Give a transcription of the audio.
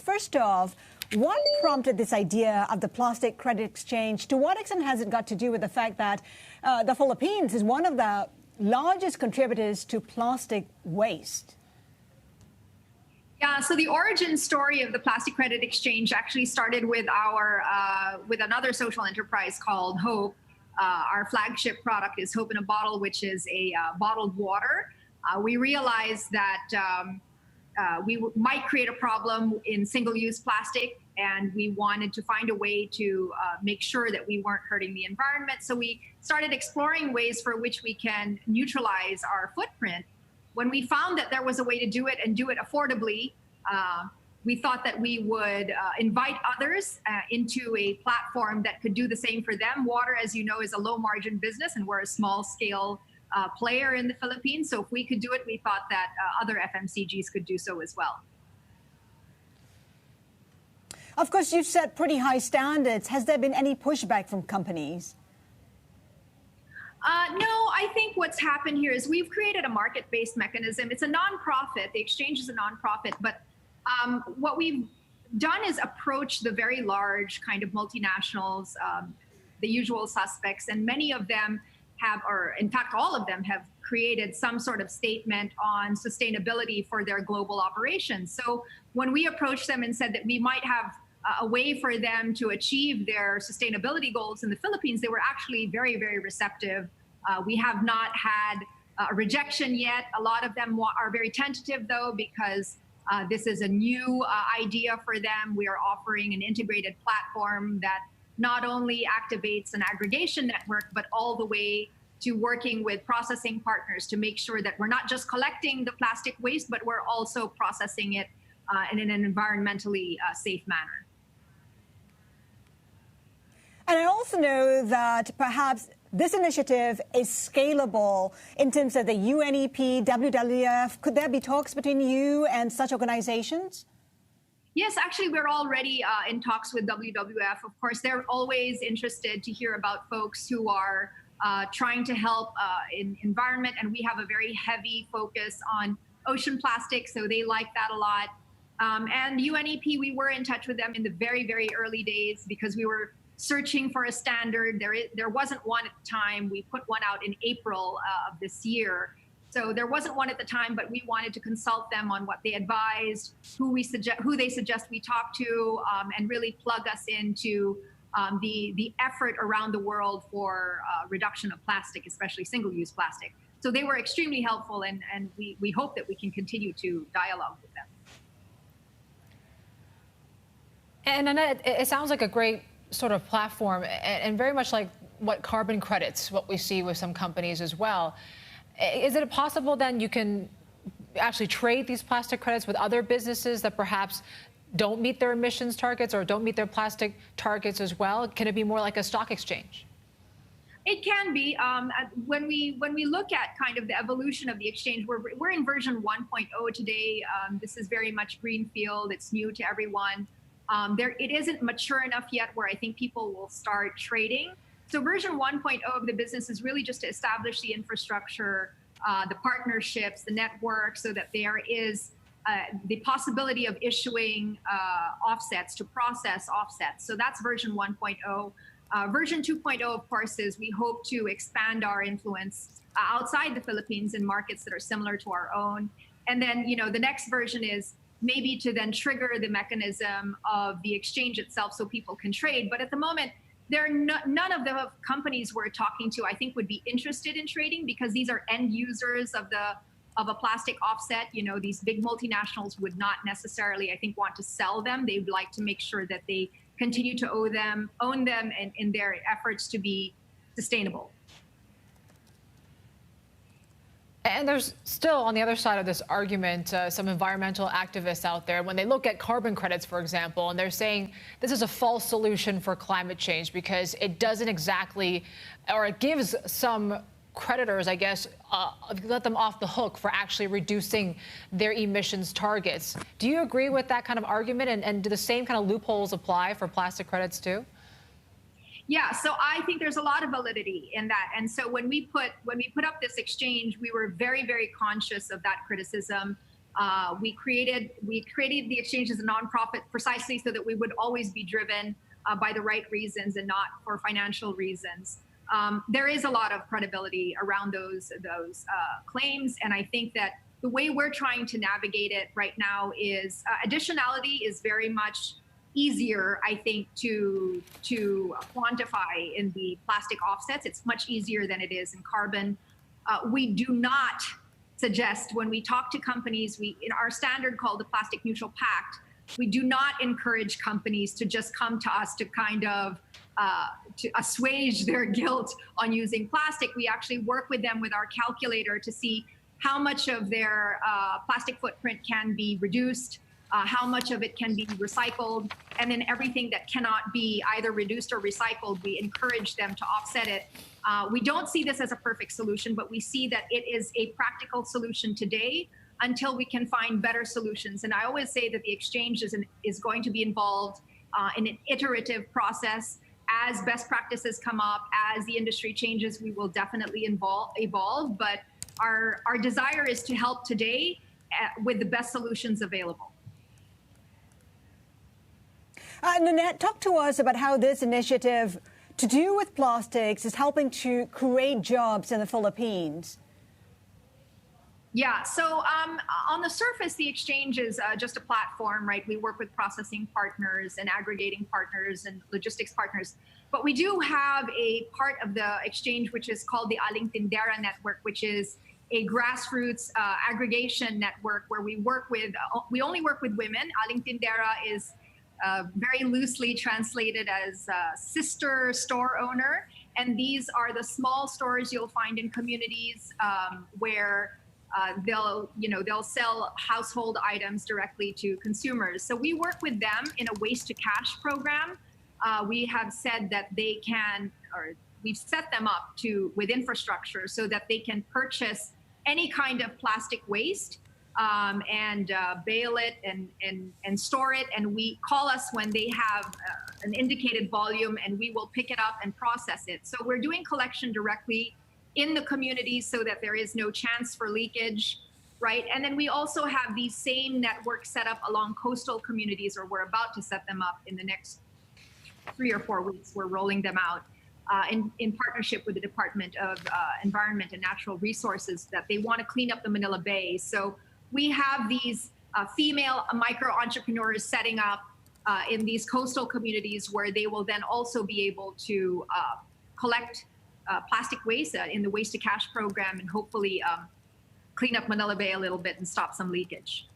First off, what prompted this idea of the plastic credit exchange? To what extent has it got to do with the fact that the Philippines is one of the largest contributors to plastic waste? Yeah, so the origin story of the plastic credit exchange actually started with with another social enterprise called Hope. Our flagship product is Hope in a Bottle, which is a bottled water. We realized that we might create a problem in single-use plastic, and we wanted to find a way to make sure that we weren't hurting the environment. So we started exploring ways for which we can neutralize our footprint. When we found that there was a way to do it and do it affordably, we thought that we would invite others into a platform that could do the same for them. Water, as you know, is a low-margin business, and we're a small-scale player in the Philippines. So if we could do it, we thought that other FMCGs could do so as well. Of course, you've set pretty high standards. Has there been any pushback from companies? No, I think what's happened here is we've created a market-based mechanism. It's a nonprofit. The exchange is a nonprofit, but what we've done is approach the very large kind of multinationals, the usual suspects, and many of them have, or in fact, all of them have created some sort of statement on sustainability for their global operations. So when we approached them and said that we might have a way for them to achieve their sustainability goals in the Philippines, they were actually very, very receptive. We have not had a rejection yet. A lot of them are very tentative, though, because this is a new idea for them. We are offering an integrated platform that not only activates an aggregation network, but all the way to working with processing partners to make sure that we're not just collecting the plastic waste, but we're also processing it in an environmentally safe manner. And I also know that perhaps this initiative is scalable in terms of the UNEP, WWF. Could there be talks between you and such organizations? Yes, actually, we're already in talks with WWF. Of course, they're always interested to hear about folks who are trying to help in environment, and we have a very heavy focus on ocean plastic, so they like that a lot. And UNEP, we were in touch with them in the very, very early days because we were searching for a standard. There wasn't one at the time. We put one out in April of this year. So there wasn't one at the time, but we wanted to consult them on what they advised, who they suggest we talk to, and really plug us into the effort around the world for reduction of plastic, especially single-use plastic. So they were extremely helpful, and we hope that we can continue to dialogue with them. And Nanette, it sounds like a great sort of platform, and very much like what carbon credits, what we see with some companies as well. Is it possible then you can actually trade these plastic credits with other businesses that perhaps don't meet their emissions targets or don't meet their plastic targets as well? Can it be more like a stock exchange? It can be. When we look at kind of the evolution of the exchange, we're in version 1.0 today. This is very much greenfield. It's new to everyone. It isn't mature enough yet where I think people will start trading. So version 1.0 of the business is really just to establish the infrastructure, the partnerships, the network, so that there is the possibility of issuing offsets to process offsets. So that's version 1.0. Version 2.0, of course, is we hope to expand our influence outside the Philippines in markets that are similar to our own. And then, the next version is maybe to then trigger the mechanism of the exchange itself so people can trade. But at the moment, none of the companies we're talking to, I think, would be interested in trading because these are end users of a plastic offset. These big multinationals would not necessarily, I think, want to sell them. They'd like to make sure that they continue to own them in their efforts to be sustainable. And there's still, on the other side of this argument, some environmental activists out there, when they look at carbon credits, for example, and they're saying this is a false solution for climate change because it doesn't exactly, or it gives some creditors, I guess, let them off the hook for actually reducing their emissions targets. Do you agree with that kind of argument? And do the same kind of loopholes apply for plastic credits too? Yeah, so I think there's a lot of validity in that. And so when we put up this exchange, we were very, very conscious of that criticism. We created the exchange as a nonprofit precisely so that we would always be driven by the right reasons and not for financial reasons. There is a lot of credibility around those claims, and I think that the way we're trying to navigate it right now is additionality is very much easier, I think, to quantify in the plastic offsets. It's much easier than it is in carbon. We do not suggest when we talk to companies, in our standard called the Plastic Neutral Pact, we do not encourage companies to just come to us to kind of to assuage their guilt on using plastic. We actually work with them with our calculator to see how much of their plastic footprint can be reduced, how much of it can be recycled, and then everything that cannot be either reduced or recycled, we encourage them to offset it. We don't see this as a perfect solution, but we see that it is a practical solution today until we can find better solutions. And I always say that the exchange is going to be involved in an iterative process. As best practices come up, as the industry changes, we will definitely evolve. But our desire is to help today with the best solutions available. Nanette, talk to us about how this initiative to do with plastics is helping to create jobs in the Philippines. Yeah, so on the surface, the exchange is just a platform, right? We work with processing partners and aggregating partners and logistics partners. But we do have a part of the exchange which is called the Arlington network, which is a grassroots aggregation network where we only work with women. Arlington is very loosely translated as sister store owner. And these are the small stores you'll find in communities where they'll sell household items directly to consumers. So we work with them in a waste to cash program. We have said that they can, or we've set them up with infrastructure so that they can purchase any kind of plastic waste and bale it and store it. And we call us when they have an indicated volume, and we will pick it up and process it. So we're doing collection directly in the community so that there is no chance for leakage, right? And then we also have these same networks set up along coastal communities, or we're about to set them up in the next 3 or 4 weeks. We're rolling them out in partnership with the Department of Environment and Natural Resources, that they want to clean up the Manila Bay. So we have these female micro entrepreneurs setting up in these coastal communities where they will then also be able to collect plastic waste in the waste to cash program and hopefully clean up Manila Bay a little bit and stop some leakage.